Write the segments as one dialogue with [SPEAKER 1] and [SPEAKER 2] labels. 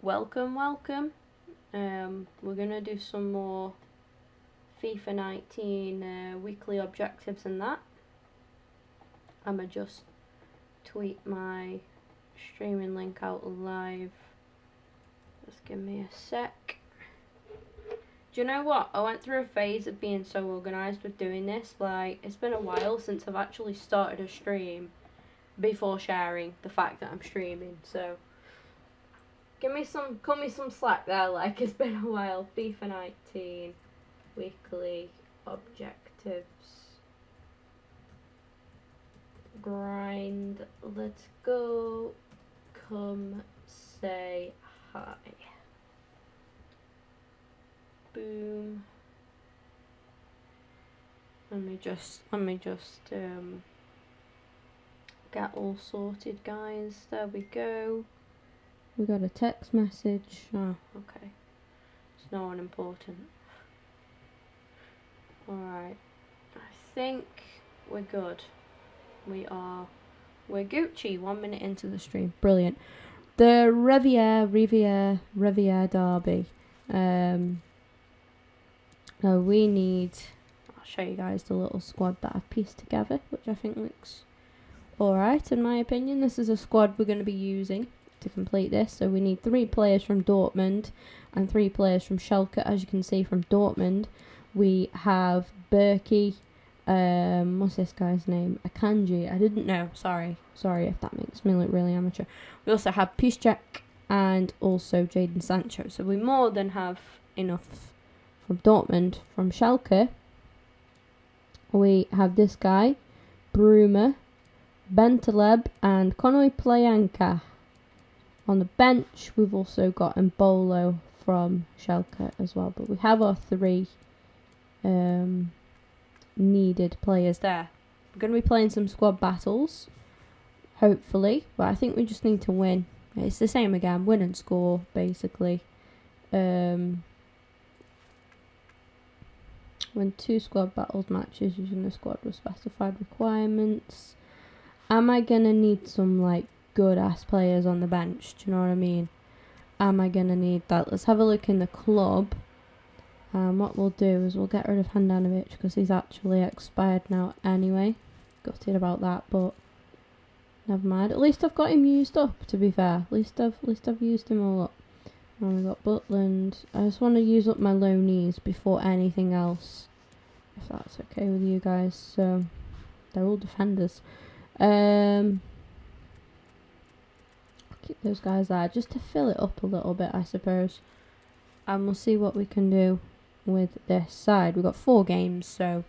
[SPEAKER 1] welcome. We're gonna do some more FIFA 19 weekly objectives and that. I'ma just tweet my streaming link out live. Just give me a sec. Do you know what? I went through a phase of being so organised with doing this. Like, it's been a while since I've actually started a stream before sharing the fact that I'm streaming. So, cut me some slack there. Like, it's been a while. FIFA 19 weekly objectives. Grind. Let's go. Come say hi. Boom. Let me just get all sorted, guys. There we go. We got a text message. Oh, okay. It's no one important. Alright. I think we're good. We're Gucci. 1 minute into the stream. Brilliant. The Revierderby. We need... I'll show you guys the little squad that I've pieced together, which I think looks alright in my opinion. This is a squad we're going to be using to complete this. So we need 3 players from Dortmund and 3 players from Schalke. As you can see from Dortmund, we have Berkey, what's this guy's name? Akanji. I didn't know. Sorry if that makes me look really amateur. We also have Piszczek and also Jadon Sancho. So we more than have enough from Dortmund. From Schalke, we have this guy, Bruma, Bentaleb and Konoe Playanka. On the bench, we've also got Mbolo from Schalke as well. But we have our 3 needed players there. We're going to be playing some squad battles, hopefully. But I think we just need to win. It's the same again, win and score, basically. Win 2 squad battles matches using the squad with specified requirements. Am I going to need some, like, good-ass players on the bench? Do you know what I mean? Am I going to need that? Let's have a look in the club. What we'll do is we'll get rid of Handanovic because he's actually expired now anyway. Gutted about that, but never mind. At least I've got him used up, to be fair. At least I've used him all up. And we've got Butland. I just want to use up my low knees before anything else, if that's okay with you guys. So, they're all defenders. I'll keep those guys there just to fill it up a little bit, I suppose. And we'll see what we can do with this side. We've got 4 games, so,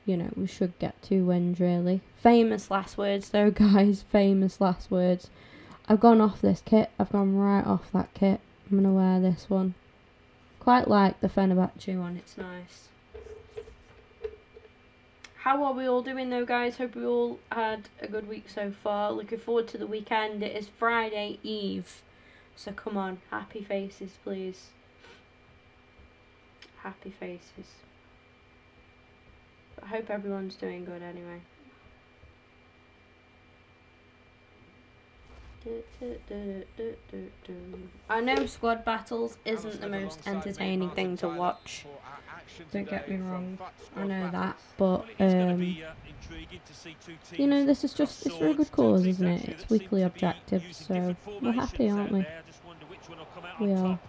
[SPEAKER 1] you know, we should get 2 wins, really. Famous last words, though, guys. Famous last words. I've gone off this kit. I've gone right off that kit. I'm going to wear this one. Quite like the Fenerbahce one. It's nice. How are we all doing, though, guys? Hope we all had a good week so far. Looking forward to the weekend. It is Friday Eve. So, come on. Happy faces, please. Happy faces. But I hope everyone's doing good anyway. I know squad battles isn't the most entertaining thing to watch. Don't get me wrong. I know that, but you know, this is just, it's for a good cause, isn't it? It's weekly objectives, so we're happy, aren't we? We are.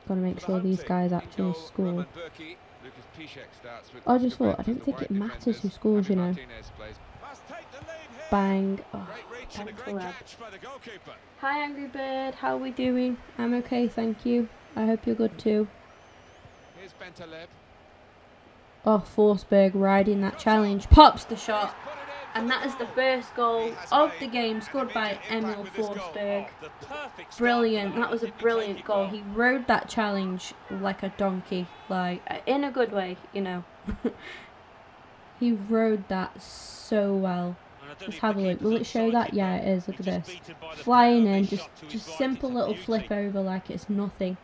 [SPEAKER 1] Gotta make sure these guys actually score. I just thought, I don't think it matters who scores, you know. Bang. Oh, hi Angry Bird, how are we doing? I'm okay, thank you. I hope you're good too. Oh, Forsberg riding that challenge. Pops the shot. And that is the first goal of the game, scored by Emil Forsberg. Brilliant. That was a brilliant goal. He rode that challenge like a donkey. Like, in a good way, you know. He rode that so well. Let's have a look. Will it show that? Yeah, it is. Look at this. Flying in, just simple little flip over like it's nothing.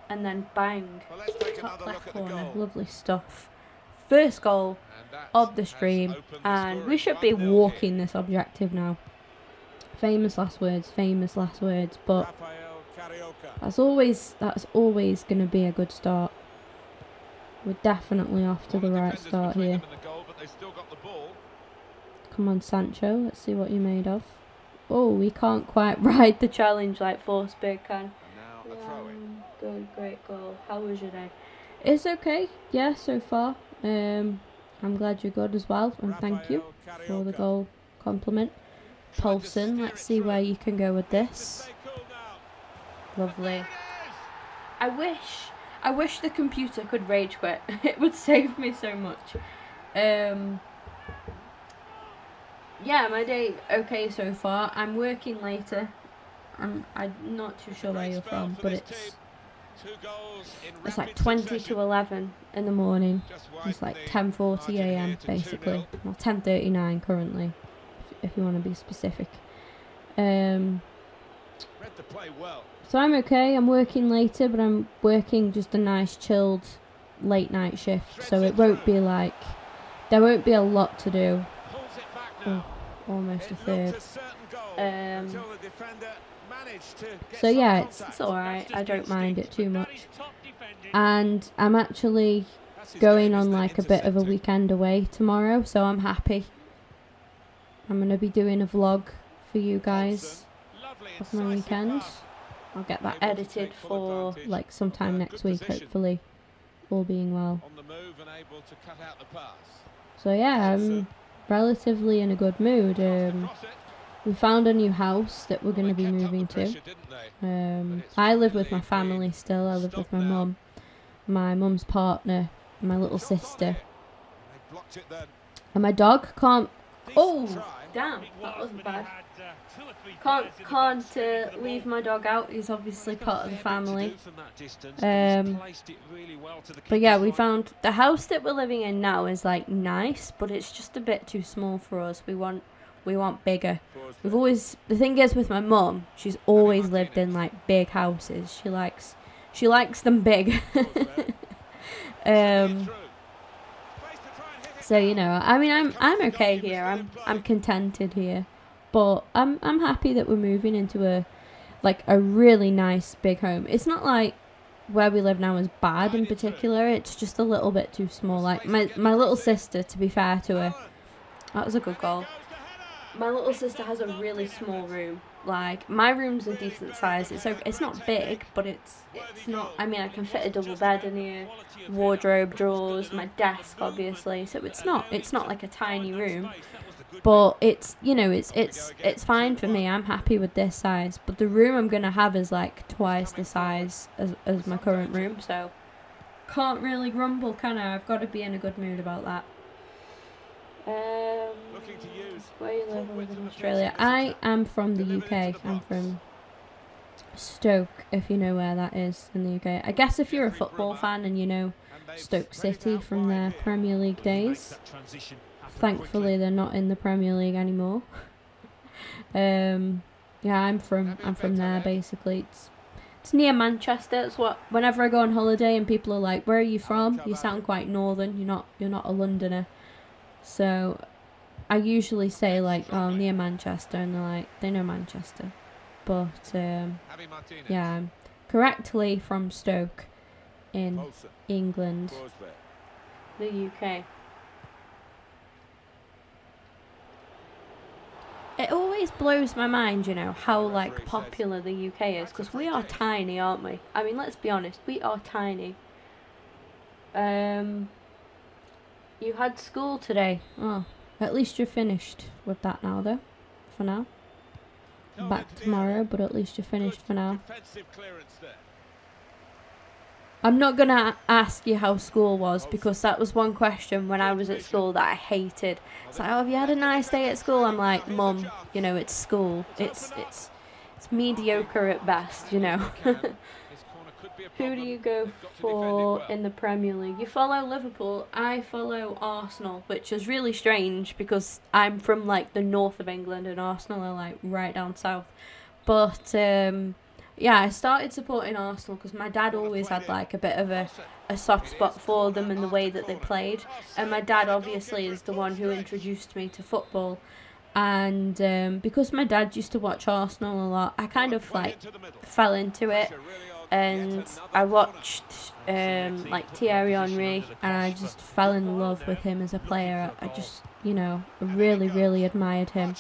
[SPEAKER 1] And then bang. Top left corner. Lovely stuff. First goal of the stream. And we should be walking this objective now. Famous last words, but that's always going to be a good start. We're definitely off to the right start here. Come on, Sancho, let's see what you're made of. Oh, we can't quite ride the challenge like Forsberg can. Good, great goal. How was your day? It's okay, yeah, so far. I'm glad you're good as well, and thank you for the goal compliment. Paulson, let's see where you can go with this. Lovely. I wish the computer could rage quit. It would save me so much. Yeah, my day okay so far. I'm working later. I'm not too sure where you're from, but it's like 20 to 11 in the morning. It's like 10:40 a.m. basically. Well, 10:39 currently, if you want to be specific. So I'm okay. I'm working later, but I'm working just a nice chilled late night shift. So it won't be like, there won't be a lot to do. Oh, almost a third. So yeah, it's alright. I don't mind it too much. And I'm actually going on like a bit of a weekend away tomorrow, so I'm happy. I'm going to be doing a vlog for you guys of my weekend. I'll get that edited for like sometime next week, hopefully, all being well. So yeah, I'm relatively in a good mood. We found a new house that we're going to be moving to. I live with my family still. I live with my mum, my mum's partner, my little sister, and my dog can't. Oh, damn! That wasn't bad. Can't leave my dog out. He's obviously part of the family. But yeah, we found the house that we're living in now is like nice, but it's just a bit too small for us. We want bigger. The thing is with my mum, she's always lived in like big houses. She likes them big. So you know, I mean, I'm okay here. I'm contented here, but I'm happy that we're moving into a really nice big home. It's not like where we live now is bad in particular. It's just a little bit too small. Like my little sister, to be fair to her, that was a good goal. My little sister has a really small room. Like, my room's a decent size. It's not big, but it's not. I mean, I can fit a double bed in here, wardrobe, drawers, my desk, obviously. So it's not like a tiny room, but it's fine for me. I'm happy with this size. But the room I'm gonna have is like twice the size as my current room. So can't really grumble, can I? I've got to be in a good mood about that. Where you live in Australia? I am from the UK. I'm from Stoke, if you know where that is in the UK. I guess if you're a football fan and you know Stoke City from their Premier League days. Thankfully, they're not in the Premier League anymore. Yeah, I'm from there basically. It's near Manchester. It's what whenever I go on holiday and people are like, "Where are you from?" You sound quite northern. You're not a Londoner. So I usually say like, "Oh, near Manchester," and they're like, they know Manchester. But yeah, I'm correctly from Stoke in England, the UK. It always blows my mind, you know, how like popular the UK is, because we are tiny, aren't we? I mean, let's be honest, we are tiny. You had school today. Oh, at least you're finished with that now, though. For now. Back tomorrow, but at least you're finished for now. I'm not going to ask you how school was, because that was one question when I was at school that I hated. It's like, "Oh, have you had a nice day at school?" I'm like, "Mum, you know, it's school. It's mediocre at best, you know." Who do you go for in the Premier League? You follow Liverpool. I follow Arsenal, which is really strange because I'm from like the north of England and Arsenal are like right down south. But yeah, I started supporting Arsenal because my dad always had like a bit of a soft spot for them and the way that they played. And my dad obviously is the one who introduced me to football. And because my dad used to watch Arsenal a lot, I kind of like fell into it, and I watched like Thierry Henry, and I just fell in love with him as a player. I just, you know, really admired him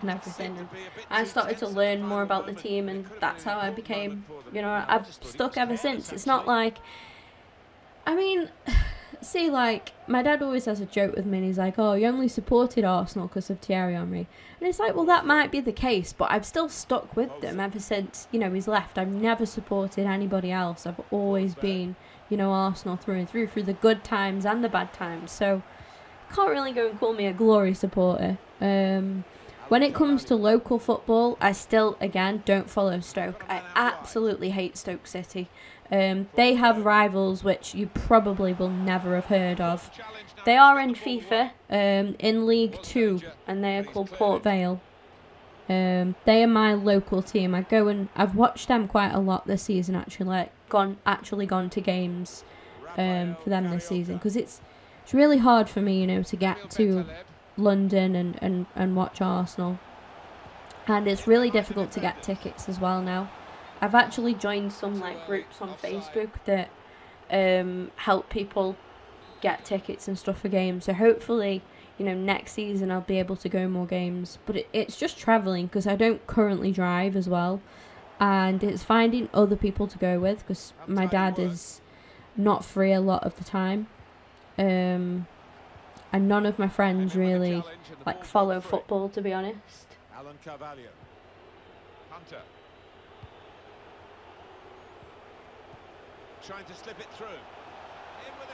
[SPEAKER 1] and everything. And I started to learn more about the team, and that's how I became, you know, I've stuck ever since. It's not like, I mean, see, like, my dad always has a joke with me, and he's like, oh, you only supported Arsenal because of Thierry Henry. And it's like, well, that might be the case, but I've still stuck with them ever since, you know, he's left. I've never supported anybody else. I've always been, you know, Arsenal through and through the good times and the bad times. So, can't really go and call me a glory supporter. When it comes to local football, I still, again, don't follow Stoke. I absolutely hate Stoke City. They have rivals which you probably will never have heard of. They are in FIFA, in League 2, and they are called Port Vale. They are my local team. I've watched them quite a lot this season, actually. Like, gone to games for them this season, because it's really hard for me, you know, to get to London and watch Arsenal, and it's really difficult to get tickets as well now. I've actually joined some like groups on Facebook that help people get tickets and stuff for games, so hopefully, you know, next season I'll be able to go more games. But it's just travelling, because I don't currently drive as well, and it's finding other people to go with, because my dad is not free a lot of the time, and none of my friends really like follow football, to be honest. Trying to slip it through.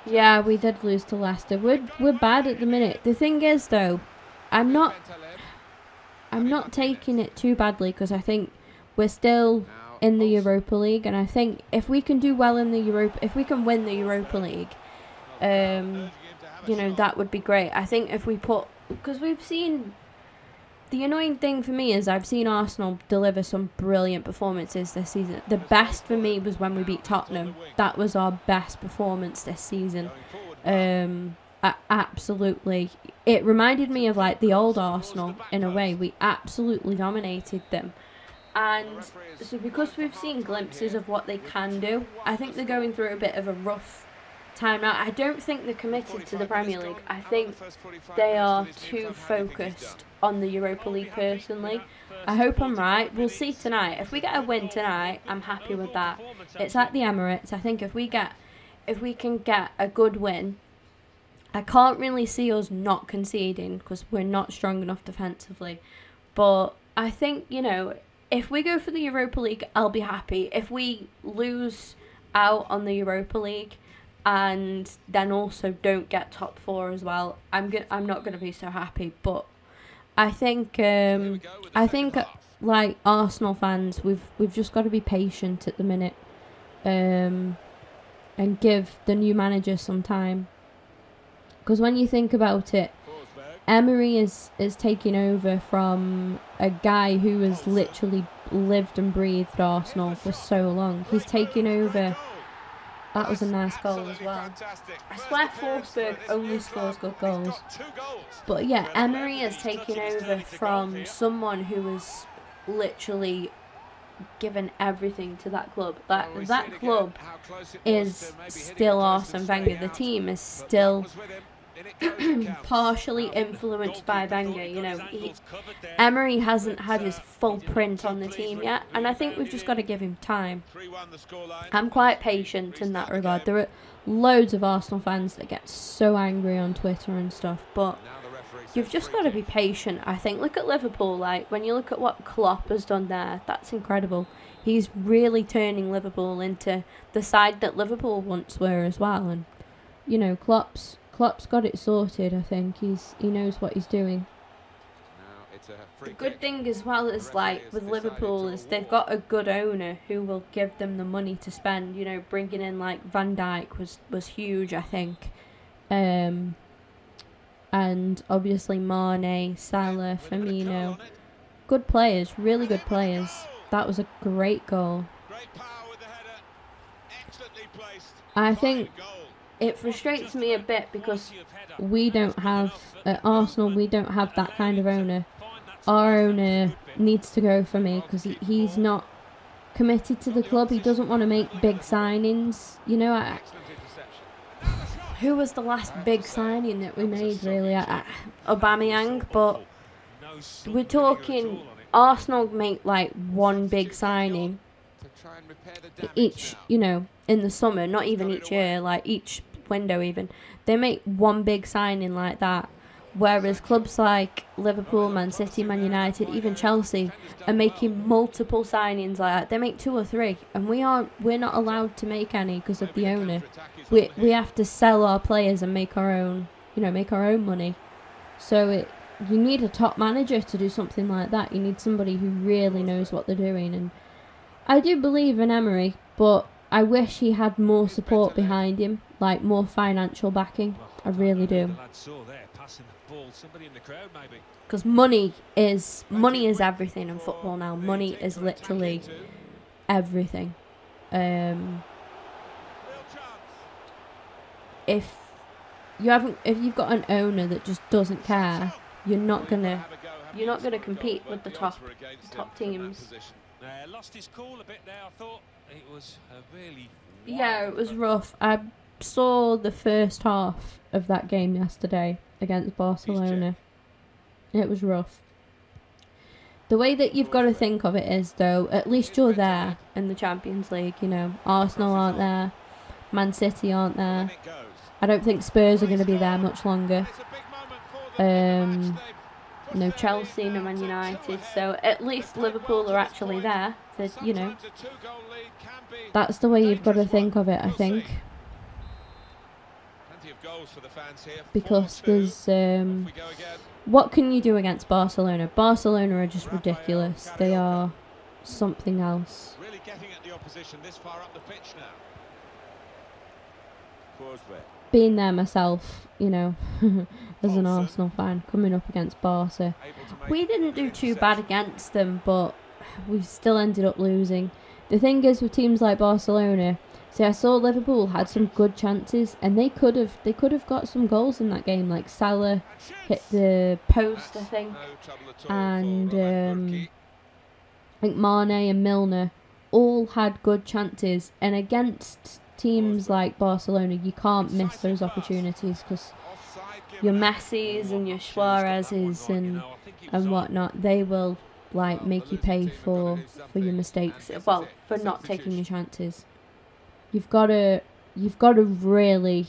[SPEAKER 1] Yeah, we did lose to Leicester. We're bad at the minute. The thing is, though, I'm not taking it too badly, because I think we're still in the Europa League, and I think if we can do well in the if we can win the Europa League, you know, that would be great. I think if we because we've seen, the annoying thing for me is I've seen Arsenal deliver some brilliant performances this season. The best for me was when we beat Tottenham. That was our best performance this season. Absolutely. It reminded me of like the old Arsenal in a way. We absolutely dominated them. And so because we've seen glimpses of what they can do, I think they're going through a bit of a rough time now. I don't think they're committed to the Premier League. I think they are too focused on the Europa League personally. I hope I'm right. We'll see tonight. If we get a win tonight, I'm happy with that. It's at the Emirates. I think if we can get a good win, I can't really see us not conceding, because we're not strong enough defensively. But I think, you know, if we go for the Europa League, I'll be happy. If we lose out on the Europa League and then also don't get top 4 as well, I'm not going to be so happy. But I think like Arsenal fans, we've just got to be patient at the minute, and give the new manager some time. Because when you think about it, Emery is taking over from a guy who has literally lived and breathed Arsenal for so long. He's taking over. That was a nice goal as well. I swear Forsberg only scores good goals. But yeah, Emery is taking over from someone who has literally given everything to that club. That club is still Arsene Wenger. The team is still partially influenced by Wenger. You know, Emery hasn't had his full print on the team yet, and I think we've just got to give him time. I'm quite patient in that regard. There are loads of Arsenal fans that get so angry on Twitter and stuff, but you've just got to be patient, I think. Look at Liverpool. Like, when you look at what Klopp has done there, that's incredible. He's really turning Liverpool into the side that Liverpool once were as well. And, you know, Klopp's got it sorted, I think. He knows what he's doing. The good thing as well is, like, with Liverpool, is they've got a good owner who will give them the money to spend. You know, bringing in, like, Van Dijk was huge, I think. And obviously Mane, Salah, Firmino. Good players, really good players. That was a great goal. I think it frustrates me a bit because we don't have, at Arsenal, we don't have that kind of owner. Our owner needs to go for me because he's not committed to the club. He doesn't want to make big signings. You know, who was the last big signing that we made, really? Aubameyang, but we're talking Arsenal make like one big signing each, you know, in the summer, not even each year, like each window even. They make one big signing like that. Whereas clubs like Liverpool, Man City, Man United, even Chelsea are making multiple signings like that. They make 2 or 3, and we're not allowed to make any because of the owner. We have to sell our players and make our own, you know, make our own money. So you need a top manager to do something like that. You need somebody who really knows what they're doing. And I do believe in Emery, but I wish he had more support behind him, like more financial backing. I really do. Because money is everything in football now. Money is literally everything. If you've got an owner that just doesn't care, you're not gonna compete with the top teams.
[SPEAKER 2] Lost his cool a bit there. I thought it was really.
[SPEAKER 1] Yeah, it was rough. I saw the first half of that game yesterday against Barcelona. It was rough. The way that you've got to think of it is, though, at least you're there in the Champions League. You know, Arsenal aren't there, Man City aren't there. I don't think Spurs are going to be there much longer. No Chelsea, no Man United. So at least Liverpool are actually there. So, you know, that's the way you've got to think of it, I think. Because there's what can you do against Barcelona? Barcelona are just ridiculous. They are something else.
[SPEAKER 2] Really getting at the opposition this far up the pitch now.
[SPEAKER 1] Being there myself, you know, as an Arsenal fan, coming up against Barca, we didn't do too bad against them, but we still ended up losing. The thing is with teams like Barcelona, see, I saw Liverpool had some good chances, and they could have got some goals in that game. Like Salah hit the post, I think, and I think Mane and Milner all had good chances. And against teams like Barcelona, you can't miss those opportunities because your Messis and your Suarez's and whatnot, they will like make you pay for your mistakes. Well, for not taking your chances. You've got to really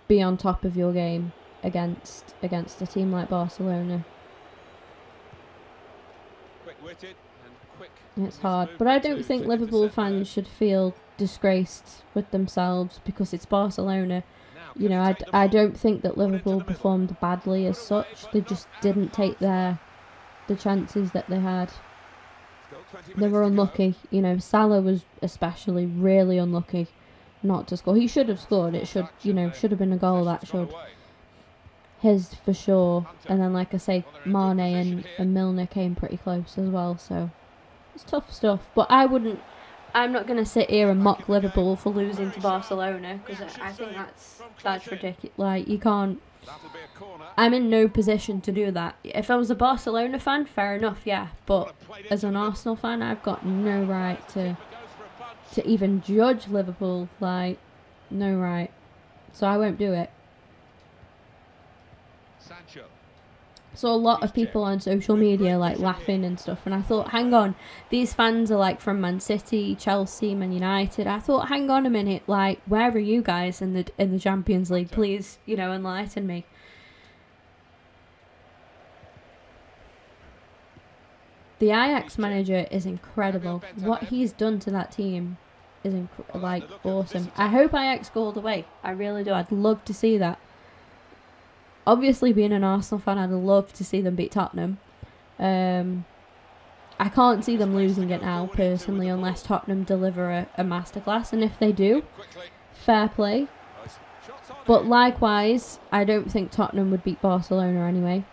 [SPEAKER 1] be on top of your game against a team like Barcelona. It's hard, but I don't think Liverpool fans should feel disgraced with themselves because it's Barcelona. You know, I don't think that Liverpool performed badly as such. They just didn't take the chances that they had. They were unlucky. You know, Salah was especially really unlucky not to score. He should have scored. It should have been a goal. That should. His for sure. And then, like I say, Mane and Milner came pretty close as well. So it's tough stuff. But I'm not going to sit here and mock Liverpool for losing to Barcelona because I think that's ridiculous. Like, you can't. I'm in no position to do that. If I was a Barcelona fan, fair enough, yeah. But as an Arsenal fan, I've got no right to even judge Liverpool. Like, no right. So I won't do it. Saw a lot of people on social media like laughing and stuff, and I thought, hang on, these fans are like from Man City, Chelsea, Man United. I thought, hang on a minute, like, where are you guys in the Champions League? Please, you know, enlighten me. The Ajax manager is incredible. What he's done to that team is awesome. I hope Ajax go all the way. I really do. I'd love to see that. Obviously, being an Arsenal fan, I'd love to see them beat Tottenham. I can't see them losing it now, personally, unless Tottenham deliver a masterclass. And if they do, fair play. But likewise, I don't think Tottenham would beat Barcelona anyway.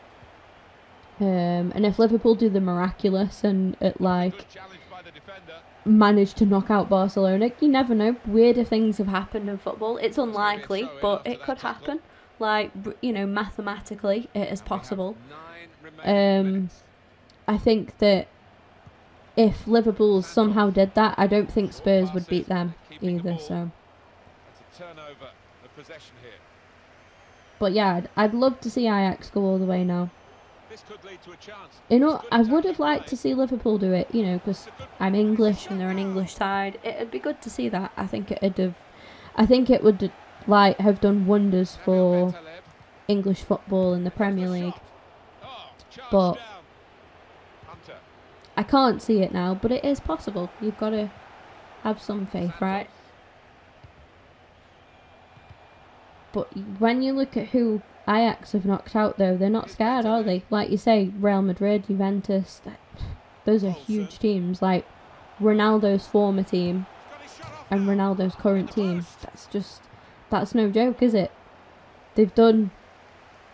[SPEAKER 1] And if Liverpool do the miraculous and managed to knock out Barcelona. You never know. Weirder things have happened in football. It's unlikely, but it could happen. Like, you know, mathematically, it is possible. I think that if Liverpool somehow did that, I don't think Spurs would beat them either. So, but yeah, I'd love to see Ajax go all the way now. You know, I would have liked to see Liverpool do it, you know, because I'm English and they're an English side. It'd be good to see that. I think it would like have done wonders for English football in the Premier League. But I can't see it now, but it is possible. You've got to have some faith, right? But when you look at who Ajax have knocked out, though, they're not scared, are they? Like you say, Real Madrid, Juventus, those are huge teams. Like Ronaldo's former team and Ronaldo's current team. That's no joke, is it? They've done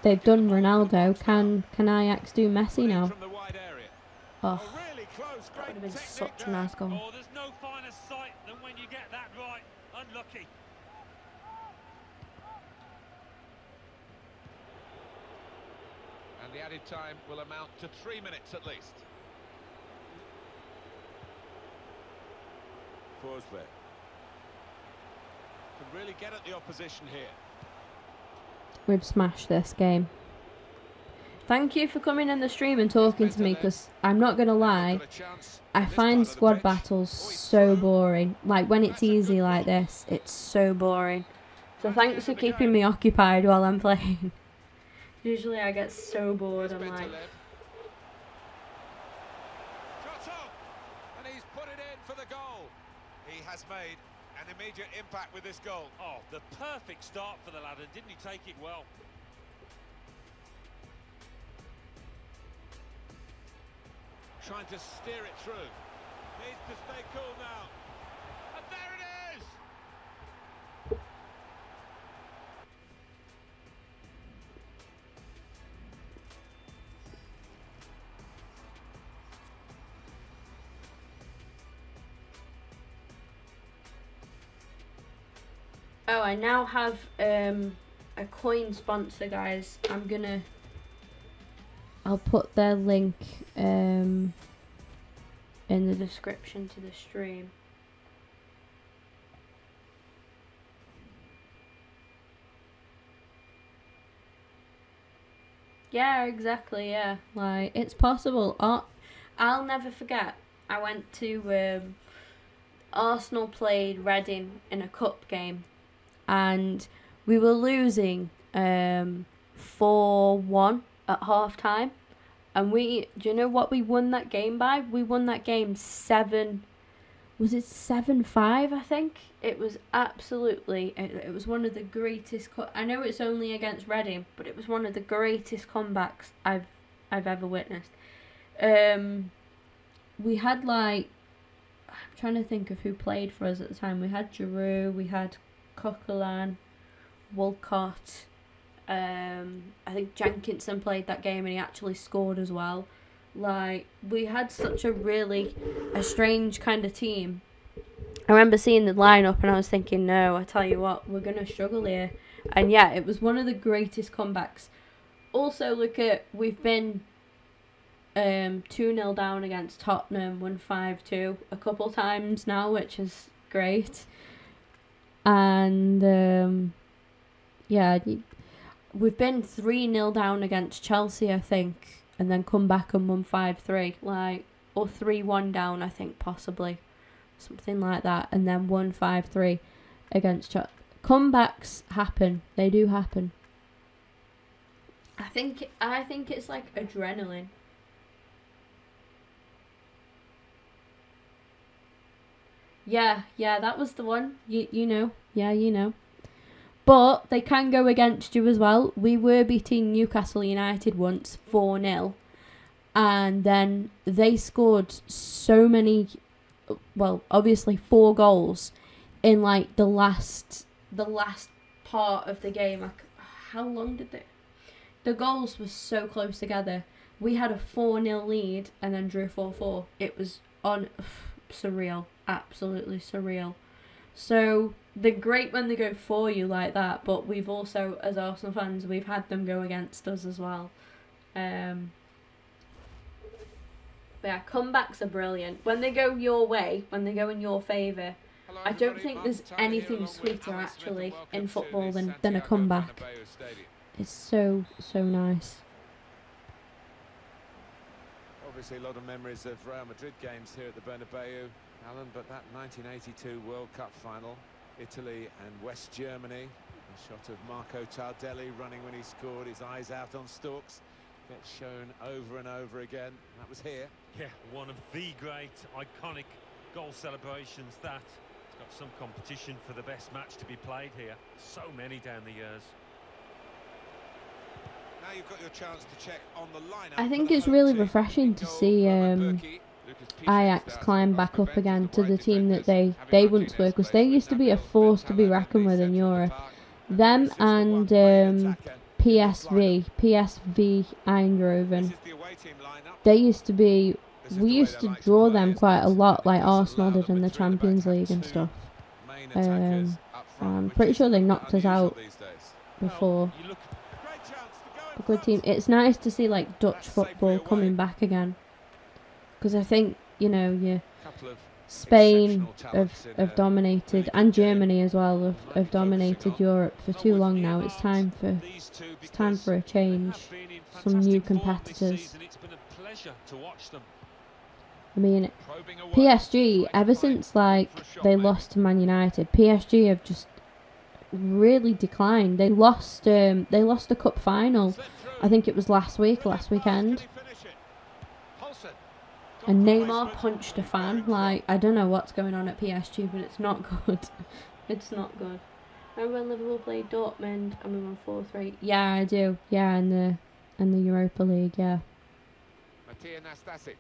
[SPEAKER 1] Ronaldo. Can Ajax do Messi now? Oh, that would have been such a nice goal.
[SPEAKER 2] Oh, there's no finer sight than when you get that right. Unlucky.
[SPEAKER 3] And the added time will amount to 3 minutes at least.
[SPEAKER 2] Forsberg can really get at the opposition here.
[SPEAKER 1] We've smashed this game. Thank you for coming in the stream and talking to me, because I'm not going to lie, I find squad battles so boring. Like, when it's easy like this, it's so boring. So thanks for keeping me occupied while I'm playing. Usually I get so bored, I'm like...
[SPEAKER 3] And he's put it in for the goal. He has made an immediate impact with this goal.
[SPEAKER 2] Oh, the perfect start for the lad, and didn't he take it well? Trying to steer it through. Needs to stay cool now. And there it is!
[SPEAKER 1] Oh, I now have a coin sponsor, guys. I'll put their link in the description to the stream. Yeah, exactly, yeah. Like, it's possible. I'll never forget, I went to Arsenal played Reading in a cup game, and we were losing 4-1 at half time. And do you know what we won that game by? We won that game 7-5, I think? It was absolutely, it was one of the greatest, I know it's only against Reading, but it was one of the greatest comebacks I've ever witnessed. We had I'm trying to think of who played for us at the time. We had Giroud, we had Coquelin, Walcott, I think Jenkinson played that game and he actually scored as well. Like, we had such a strange kind of team. I remember seeing the lineup and I was thinking, no, I tell you what, we're going to struggle here. And yeah, it was one of the greatest comebacks. Also, we've been 2-0 down against Tottenham, won 5-2 a couple times now, which is great. And yeah, we've been 3-0 down against Chelsea, I think, and then come back and won 5-3, or 3-1 down, I think, possibly, something like that, and then won 5-3 against Chelsea. Comebacks happen; they do happen. I think it's like adrenaline. Yeah, that was the one. You know. But they can go against you as well. We were beating Newcastle United once 4-0. And then they scored so many, well, obviously 4 goals in the last part of the game. How long did they? The goals were so close together. We had a 4-0 lead and then drew 4-4. It was surreal. absolutely surreal. So they're great when they go for you like that, but we've also, as Arsenal fans, we've had them go against us as well. But yeah, comebacks are brilliant. When they go your way, when they go in your favour, I don't think there's anything sweeter actually in football than a comeback. It's so nice.
[SPEAKER 3] Obviously a lot of memories of Real Madrid games here at the Bernabeu, Alan, but that 1982 World Cup final, Italy and West Germany, a shot of Marco Tardelli running when he scored, his eyes out on stalks, gets shown over and over again. That was here.
[SPEAKER 4] Yeah, one of the great iconic goal celebrations. That it's got some competition for the best match to be played here. So many down the years.
[SPEAKER 3] Now you've got your chance to check on the lineup.
[SPEAKER 1] I think it's really refreshing to see Ajax climb back up again to the team that they once were, because they used to be a force to be reckoned with in Europe. Them and PSV Eindhoven, they used to be, we used to draw them quite a lot, like Arsenal did in the Champions League and stuff. I'm pretty sure they knocked us out before. A good team. It's nice to see like Dutch football coming back again, because I think, you know, Spain have dominated, and Germany as well have dominated Europe for too long now. It's time for a change, some new competitors. I mean, PSG, ever since like they lost to Man United, PSG have just really declined. They lost a cup final, I think it was last weekend, and Neymar punched a fan. Like, I don't know what's going on at PSG, but it's not good. It's not good. Remember when Liverpool played Dortmund and we won 4-3? Yeah, I do. Yeah, in the Europa League, yeah.
[SPEAKER 3] Matija Nastasic.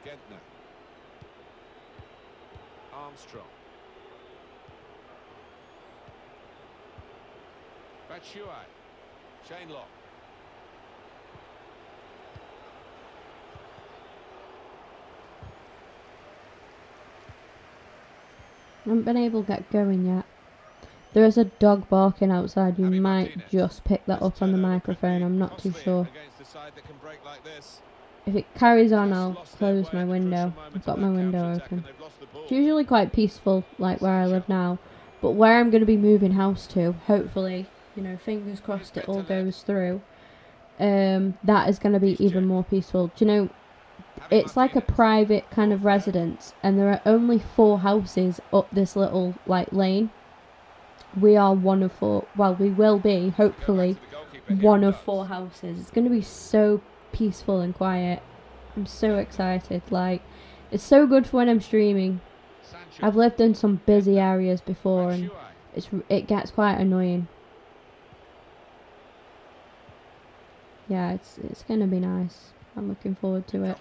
[SPEAKER 3] Gentner. Armstrong. Batshuayi. Shane Lock.
[SPEAKER 1] I haven't been able to get going yet. There is a dog barking outside. You might just pick that up on the microphone. I'm not too sure. If it carries on, I'll close my window. I've got my window open. It's usually quite peaceful, like where I live now. But where I'm going to be moving house to, hopefully, you know, fingers crossed it all goes through, that is going to be even more peaceful. Do you know, it's like a private kind of residence, and there are only 4 houses up this little, like, lane. We are one of 4, well, we will be, hopefully, one of 4 houses. It's going to be so peaceful and quiet. I'm so excited. Like, it's so good for when I'm streaming. I've lived in some busy areas before, and it gets quite annoying. Yeah, it's going to be nice. I'm looking forward to it.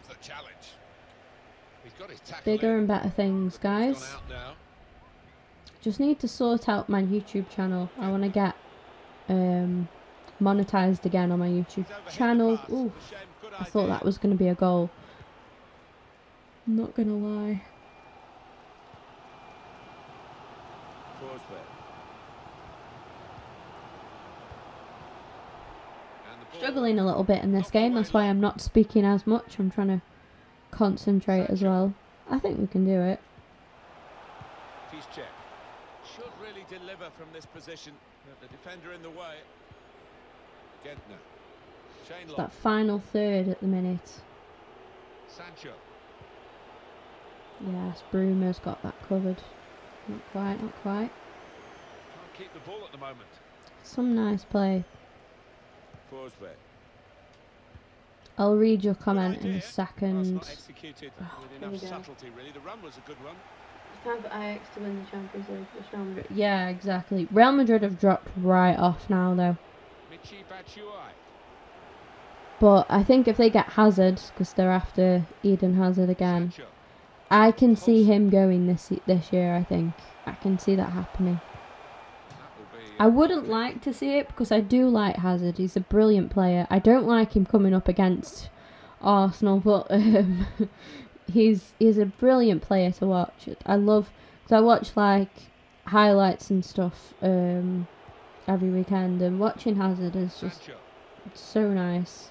[SPEAKER 1] Bigger and better things, guys. Just need to sort out my YouTube channel. I want to get monetized again on my YouTube channel. Ooh, I thought that was going to be a goal. I'm not going to lie. Struggling a little bit in this game, that's why I'm not speaking as much. I'm trying to concentrate as well. I think we can do it.
[SPEAKER 3] Should really deliver from this position. The defender in the way. Gentner. Shane Lock.
[SPEAKER 1] That final third at the minute.
[SPEAKER 3] Sancho.
[SPEAKER 1] Yes, Bruma's got that covered. Not quite, not quite.
[SPEAKER 3] Can't keep the ball at the moment.
[SPEAKER 1] Some nice play.
[SPEAKER 3] Forsberg.
[SPEAKER 1] I'll read your comment in a second.
[SPEAKER 3] Not executed with enough subtlety, really. The run was a good one.
[SPEAKER 1] It's time for Ajax to win the Champions League. Real Madrid. Yeah, exactly. Real Madrid have dropped right off now, though. But I think if they get Hazard, because they're after Eden Hazard again, I can see him going this year. I think I can see that happening.
[SPEAKER 3] That will be
[SPEAKER 1] I wouldn't like to see it because I do like Hazard. He's a brilliant player. I don't like him coming up against Arsenal, but he's a brilliant player to watch. I watch like highlights and stuff every weekend, and watching Hazard is just so nice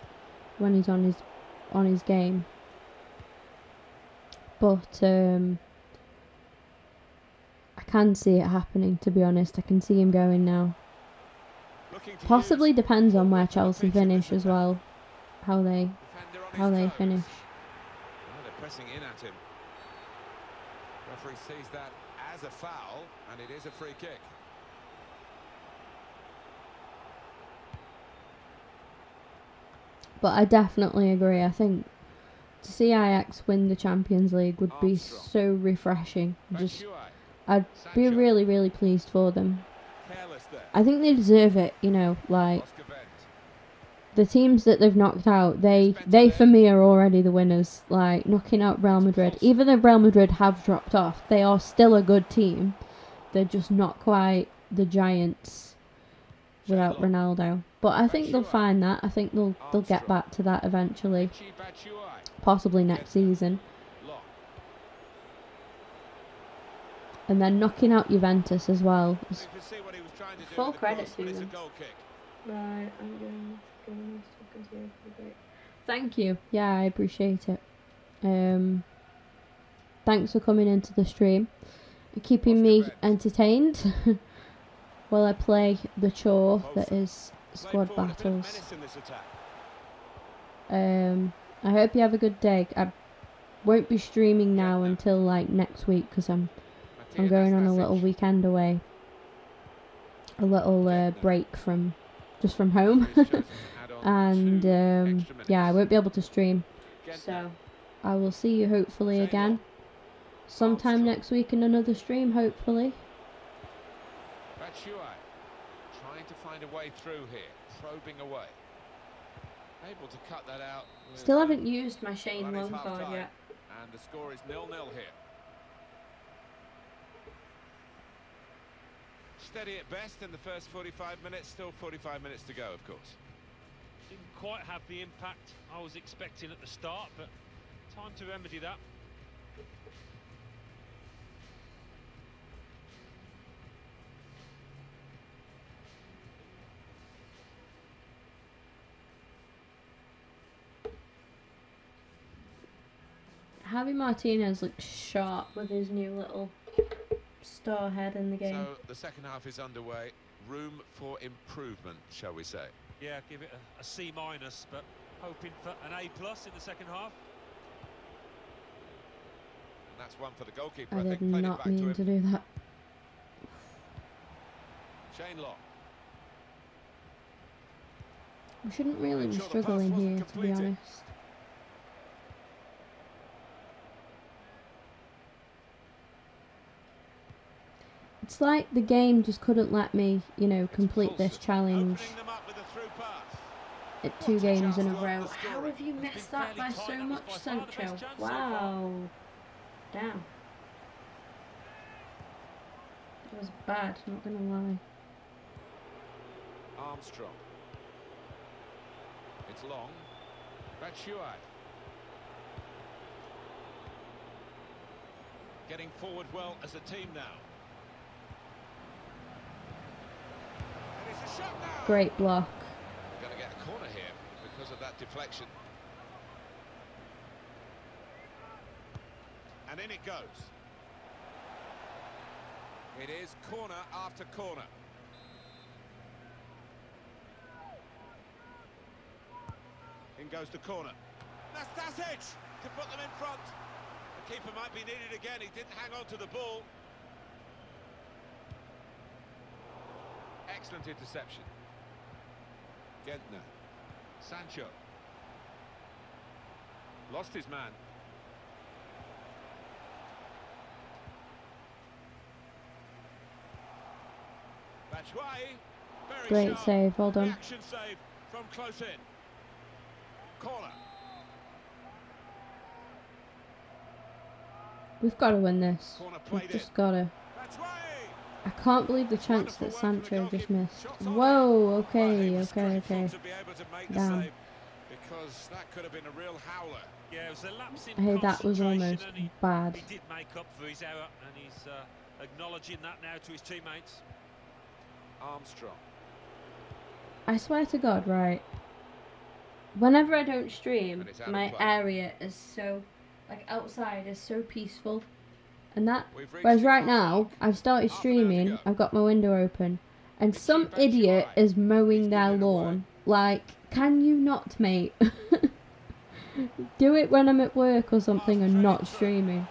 [SPEAKER 1] when he's on his game. But I can see it happening, to be honest. I can see him going now. Possibly depends on where Chelsea finish as well. How they finish.
[SPEAKER 3] Well, they're pressing in at him. Referee sees that as a foul, and it is a free kick.
[SPEAKER 1] But I definitely agree. I think to see Ajax win the Champions League would be so refreshing. I'd be really, really pleased for them. I think they deserve it, you know, like the teams that they've knocked out, they for me are already the winners. Like knocking out Real Madrid. Even though Real Madrid have dropped off, they are still a good team. They're just not quite the giants without Ronaldo. But I think they'll find that. I think they'll get back to that eventually. Possibly next season. And then knocking out Juventus as well. Full credit to them. Right, I'm going to Thank you. Yeah, I appreciate it. Thanks for coming into the stream. Keeping me entertained while I play the chore that is squad battles. I hope you have a good day. I won't be streaming now until like next week because I'm going on a little weekend away. A little break from home. And yeah, I won't be able to stream. So I will see you hopefully again sometime next week in another stream, hopefully.
[SPEAKER 3] Trying to find a way through here, probing away. Able to cut that out.
[SPEAKER 1] Still haven't used my Shane Long card yet.
[SPEAKER 3] And the score is 0-0 here. Steady at best in the first 45 minutes. Still 45 minutes to go, of course.
[SPEAKER 4] Didn't quite have the impact I was expecting at the start, but time to remedy that.
[SPEAKER 1] Javi Martinez looks sharp with his new little star head in the game.
[SPEAKER 3] So the second half is underway. Room for improvement, shall we say?
[SPEAKER 4] Yeah, give it a C-, but hoping for an A+ in the second half.
[SPEAKER 3] And that's one for the goalkeeper.
[SPEAKER 1] I did not mean to do that.
[SPEAKER 3] Shane Long.
[SPEAKER 1] We shouldn't really be struggling here, to be honest. It's like the game just couldn't let me, you know, complete this challenge at 2 games in a row. How have you missed that by so much, Sancho? Wow. Damn. It was bad, not gonna lie.
[SPEAKER 3] Armstrong. It's Long. Batshuayi. Getting forward well as a team now.
[SPEAKER 1] Great block.
[SPEAKER 3] Going to get a corner here because of that deflection. And in it goes. It is corner after corner. In goes the corner. Nastasic to put them in front. The keeper might be needed again. He didn't hang on to the ball. Excellent interception. Gentner. Sancho. Lost his man. Batshuayi.
[SPEAKER 1] Great save, well done.
[SPEAKER 3] Action save from close in. Corner.
[SPEAKER 1] We've got to win this. We've just got to. I can't believe the chance that Sancho just missed. Whoa, okay. Damn.
[SPEAKER 3] Because that could have been a real howler.
[SPEAKER 4] Yeah, it was a lapse in
[SPEAKER 1] Hey, that was
[SPEAKER 4] concentration,
[SPEAKER 1] almost
[SPEAKER 4] and he
[SPEAKER 1] bad.
[SPEAKER 4] did make up for his error, and he's acknowledging that now to his teammates.
[SPEAKER 3] Armstrong.
[SPEAKER 1] I swear to God, right? Whenever I don't stream,
[SPEAKER 3] And it's out of
[SPEAKER 1] my
[SPEAKER 3] play.
[SPEAKER 1] area is so, like, outside is so peaceful. And that,
[SPEAKER 3] We've reached
[SPEAKER 1] whereas
[SPEAKER 3] the
[SPEAKER 1] right
[SPEAKER 3] half.
[SPEAKER 1] now, I've started
[SPEAKER 3] Half an hour to
[SPEAKER 1] streaming,
[SPEAKER 3] go.
[SPEAKER 1] I've got my window open, and
[SPEAKER 3] Richie
[SPEAKER 1] some
[SPEAKER 3] Batshuayi.
[SPEAKER 1] idiot is mowing
[SPEAKER 3] He's
[SPEAKER 1] their
[SPEAKER 3] given it away.
[SPEAKER 1] lawn. Like, can you not, mate? Do it when I'm at work or something and not streaming.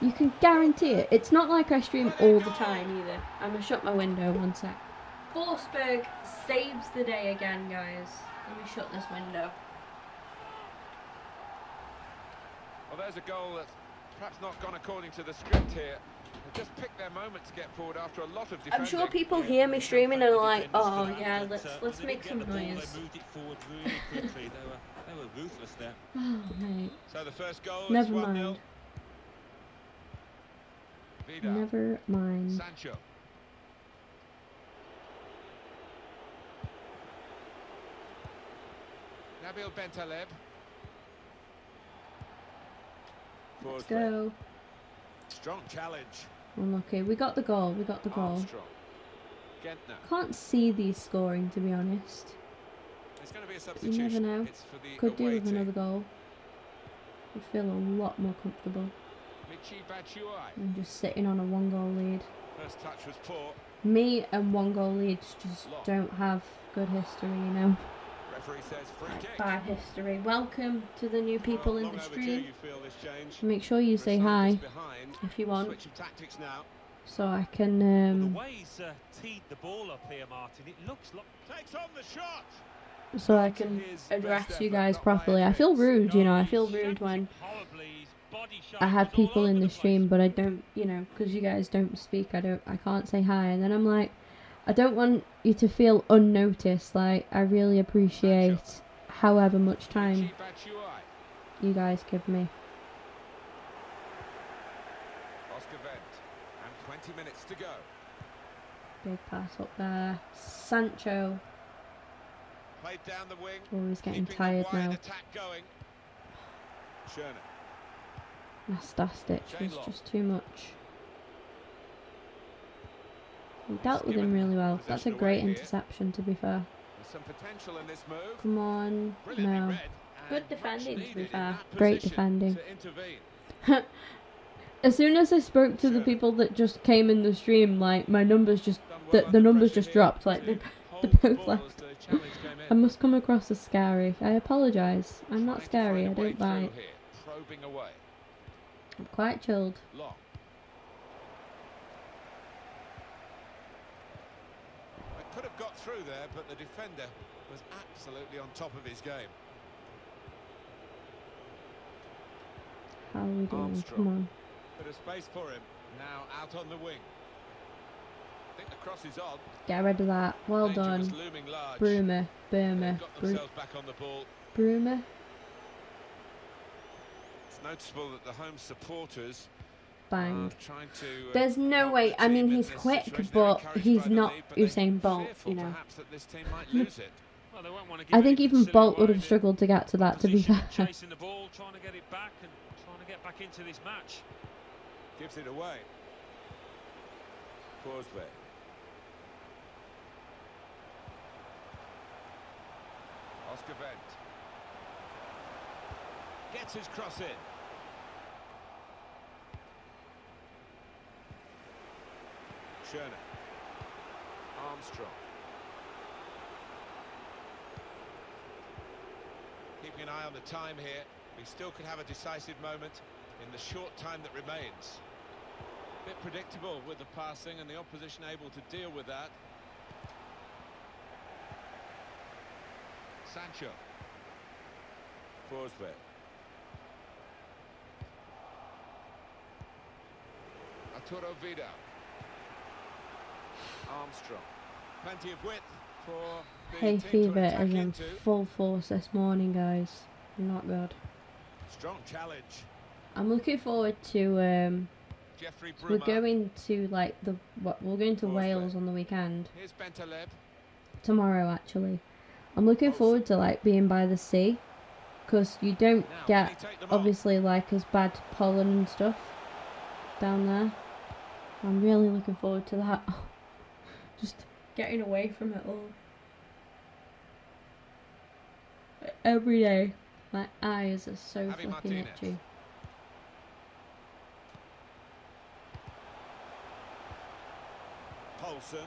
[SPEAKER 1] You can guarantee it. It's not like I stream all the time either. I'm gonna shut my window 1 sec. Forsberg saves the day again, guys. Let me shut this window.
[SPEAKER 3] Well, there's a goal that's perhaps not gone according to the script here. They've just picked their moment to get forward after a lot of defending.
[SPEAKER 1] I'm sure people hear me streaming and are like, oh yeah, let's make some noise.
[SPEAKER 4] They moved it forward really quickly. They were ruthless there.
[SPEAKER 1] Oh, mate.
[SPEAKER 3] So the first goal
[SPEAKER 1] Never
[SPEAKER 3] is 1-0.
[SPEAKER 1] mind.
[SPEAKER 3] Vidal.
[SPEAKER 1] Never mind.
[SPEAKER 3] Sancho. Nabil Bentaleb.
[SPEAKER 1] Let's
[SPEAKER 3] Forsberg.
[SPEAKER 1] go.
[SPEAKER 3] Strong challenge.
[SPEAKER 1] Unlucky. We got the goal. We got the goal.
[SPEAKER 3] Armstrong. Gentner.
[SPEAKER 1] Can't see these scoring, to be honest.
[SPEAKER 3] It's going to be a
[SPEAKER 1] You
[SPEAKER 3] substitution.
[SPEAKER 1] never know.
[SPEAKER 3] It's for the
[SPEAKER 1] Could do
[SPEAKER 3] away
[SPEAKER 1] with
[SPEAKER 3] team.
[SPEAKER 1] another goal. I feel a lot more comfortable
[SPEAKER 3] Michy Batshuayi.
[SPEAKER 1] than just sitting on a 1-goal lead.
[SPEAKER 3] First touch was poor.
[SPEAKER 1] Me and 1-goal leads just don't have good history, you know.
[SPEAKER 3] Referee says free kick.
[SPEAKER 1] Bad history. Welcome to the new people in
[SPEAKER 3] Long
[SPEAKER 1] the
[SPEAKER 3] overdue,
[SPEAKER 1] stream.
[SPEAKER 3] you feel this change.
[SPEAKER 1] Make sure you say hi
[SPEAKER 3] Behind.
[SPEAKER 1] if you want,
[SPEAKER 3] Switch of tactics now.
[SPEAKER 1] so I
[SPEAKER 4] The
[SPEAKER 1] can
[SPEAKER 4] way he's teed the ball up here, Martin, it looks like...
[SPEAKER 3] Takes on the shot.
[SPEAKER 1] so I can address you guys properly. I feel rude, you know. I feel rude when I have people in the stream, but I don't, you know, because you guys don't speak. I can't say hi, and then I'm like, I don't want you to feel unnoticed. Like, I really appreciate however much time
[SPEAKER 3] Michy Batshuayi.
[SPEAKER 1] you guys give me.
[SPEAKER 3] Oscar Wendt. And 20 minutes to go.
[SPEAKER 1] Big pass up there. Sancho.
[SPEAKER 3] Played down the wing.
[SPEAKER 1] Oh, he's getting
[SPEAKER 3] keeping the
[SPEAKER 1] tired
[SPEAKER 3] wide
[SPEAKER 1] now.
[SPEAKER 3] attack going. Schöne.
[SPEAKER 1] My star stitch was just too much. We dealt with him really well. That's a great interception, to be fair.
[SPEAKER 3] There's some potential in this move.
[SPEAKER 1] Come on.
[SPEAKER 3] Brilliantly
[SPEAKER 1] No.
[SPEAKER 3] read
[SPEAKER 1] Good
[SPEAKER 3] and
[SPEAKER 1] defending,
[SPEAKER 3] much
[SPEAKER 1] to be
[SPEAKER 3] needed in
[SPEAKER 1] fair.
[SPEAKER 3] that
[SPEAKER 1] Great
[SPEAKER 3] position
[SPEAKER 1] defending.
[SPEAKER 3] to intervene.
[SPEAKER 1] As soon as I spoke to the people that just came in the stream, like, my numbers just,
[SPEAKER 3] Done well
[SPEAKER 1] the
[SPEAKER 3] under
[SPEAKER 1] numbers
[SPEAKER 3] pressure
[SPEAKER 1] just
[SPEAKER 3] here
[SPEAKER 1] dropped. Like,
[SPEAKER 3] to
[SPEAKER 1] they
[SPEAKER 3] hold the
[SPEAKER 1] both
[SPEAKER 3] ball
[SPEAKER 1] left.
[SPEAKER 3] as the challenge came in.
[SPEAKER 1] I must come across as scary. I apologise. I'm not
[SPEAKER 3] Trying to
[SPEAKER 1] scary. I
[SPEAKER 3] find a way
[SPEAKER 1] don't bite.
[SPEAKER 3] through here, probing away.
[SPEAKER 1] I'm quite chilled.
[SPEAKER 3] Long. It could have got through there, but the defender was absolutely on top of his game.
[SPEAKER 1] How are we doing?
[SPEAKER 3] Armstrong.
[SPEAKER 1] Come on.
[SPEAKER 3] Bit of space for him. Now out on the wing. I think the cross is on.
[SPEAKER 1] Get rid of that. Well
[SPEAKER 3] Danger was
[SPEAKER 1] done.
[SPEAKER 3] looming large.
[SPEAKER 1] Broomer. Burmer.
[SPEAKER 3] Got themselves back on the ball.
[SPEAKER 1] Broomer.
[SPEAKER 3] It's noticeable that the home supporters
[SPEAKER 1] Bang.
[SPEAKER 3] are trying to.
[SPEAKER 1] There's no
[SPEAKER 3] help
[SPEAKER 1] way.
[SPEAKER 3] the
[SPEAKER 1] I mean,
[SPEAKER 3] team in
[SPEAKER 1] he's
[SPEAKER 3] this
[SPEAKER 1] quick,
[SPEAKER 3] situation.
[SPEAKER 1] but
[SPEAKER 3] They're encouraged
[SPEAKER 1] he's
[SPEAKER 3] by the
[SPEAKER 1] not
[SPEAKER 3] lead, but they're
[SPEAKER 1] Usain Bolt,
[SPEAKER 3] fearful
[SPEAKER 1] you know.
[SPEAKER 3] perhaps that this team might lose it.
[SPEAKER 4] Well, they won't want to give
[SPEAKER 1] I think
[SPEAKER 4] anything
[SPEAKER 1] even
[SPEAKER 4] silly
[SPEAKER 1] Bolt would
[SPEAKER 4] away.
[SPEAKER 1] have struggled to get to that, to be
[SPEAKER 4] Opposition
[SPEAKER 1] fair.
[SPEAKER 4] chasing the ball, trying to get it back and trying to get back into this match.
[SPEAKER 3] Gives it away. Forsberg. Oscar Wendt. Gets his cross in. Schöne. Armstrong. Keeping an eye on the time here. We still could have a decisive moment in the short time that remains. Bit predictable with the passing and the opposition able to deal with that. Sancho. Forsberg. Arturo Vidal. Armstrong. Plenty of width for the
[SPEAKER 1] Hay
[SPEAKER 3] team to
[SPEAKER 1] fever
[SPEAKER 3] attack
[SPEAKER 1] is in
[SPEAKER 3] into.
[SPEAKER 1] full force this morning, guys. Not good.
[SPEAKER 3] Strong challenge.
[SPEAKER 1] I'm looking forward to
[SPEAKER 3] Jeffrey
[SPEAKER 1] We're
[SPEAKER 3] Bruma.
[SPEAKER 1] going to like we're going to
[SPEAKER 3] Forsberg.
[SPEAKER 1] Wales on the weekend.
[SPEAKER 3] Here's Bentaleb.
[SPEAKER 1] Tomorrow actually. I'm looking forward to like being by the sea, because you don't
[SPEAKER 3] Now, can
[SPEAKER 1] get
[SPEAKER 3] he take them on?
[SPEAKER 1] obviously like as bad pollen and stuff down there. I'm really looking forward to that. Just getting away from it all. Every day, my eyes are so
[SPEAKER 3] Javi
[SPEAKER 1] flipping
[SPEAKER 3] Martinez.
[SPEAKER 1] itchy.
[SPEAKER 3] Paulson.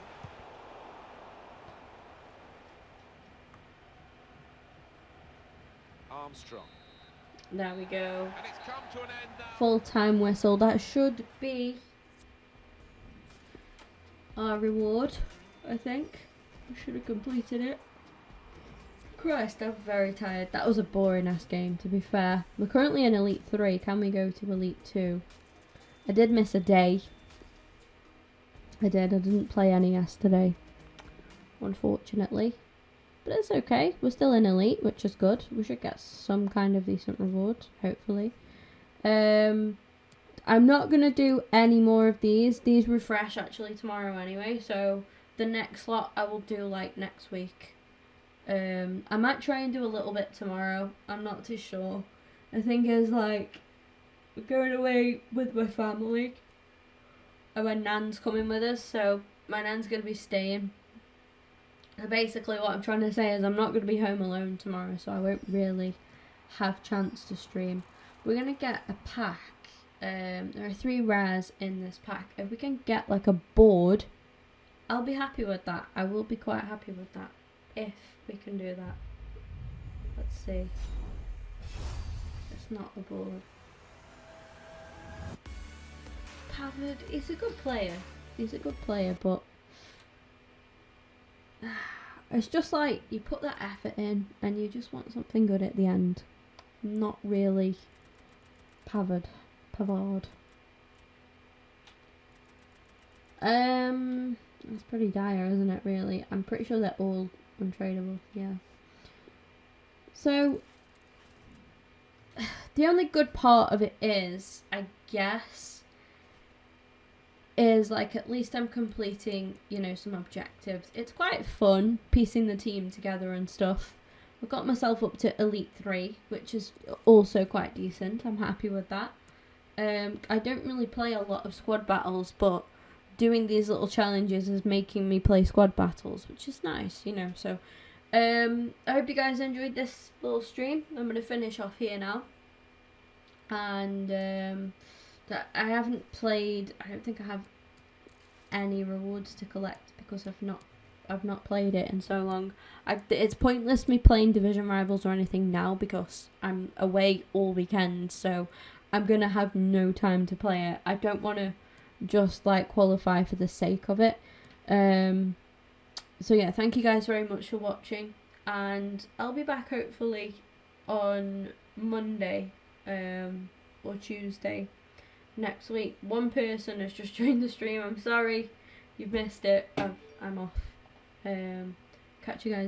[SPEAKER 3] Armstrong.
[SPEAKER 1] There we go.
[SPEAKER 3] And it's come to an end now.
[SPEAKER 1] Full time whistle. That should be our reward, I think. We should have completed it. Christ, I'm very tired. That was a boring ass game, to be fair. We're currently in Elite 3. Can we go to Elite 2? I did miss a day. I didn't play any yesterday, unfortunately. But it's okay. We're still in Elite, which is good. We should get some kind of decent reward, hopefully. I'm not going to do any more of these. These refresh actually tomorrow anyway. So the next lot I will do like next week. I might try and do a little bit tomorrow. I'm not too sure. I think it's like we're going away with my family. And my nan's coming with us. So my nan's going to be staying. So basically what I'm trying to say is I'm not going to be home alone tomorrow, so I won't really have chance to stream. We're going to get a pack. There are 3 rares in this pack. If we can get like a board, I'll be happy with that. I will be quite happy with that if we can do that. Let's see. It's not a board. Pavard, he's a good player. He's a good player, but it's just like you put that effort in and you just want something good at the end. Not really Pavard. It's pretty dire, isn't it, really? I'm pretty sure they're all untradeable, yeah. So the only good part of it is, I guess, is like at least I'm completing, you know, some objectives. It's quite fun piecing the team together and stuff. I've got myself up to Elite 3, which is also quite decent. I'm happy with that. I don't really play a lot of squad battles, but doing these little challenges is making me play squad battles, which is nice, you know. So I hope you guys enjoyed this little stream. I'm going to finish off here now. And that I haven't played, I don't think I have any rewards to collect because I've not played it in so long. It's pointless me playing Division Rivals or anything now because I'm away all weekend, so I'm going to have no time to play it. I don't want to just like qualify for the sake of it. So yeah, thank you guys very much for watching, and I'll be back hopefully on Monday or Tuesday next week. One person has just joined the stream. I'm sorry you've missed it. I'm off. Catch you guys.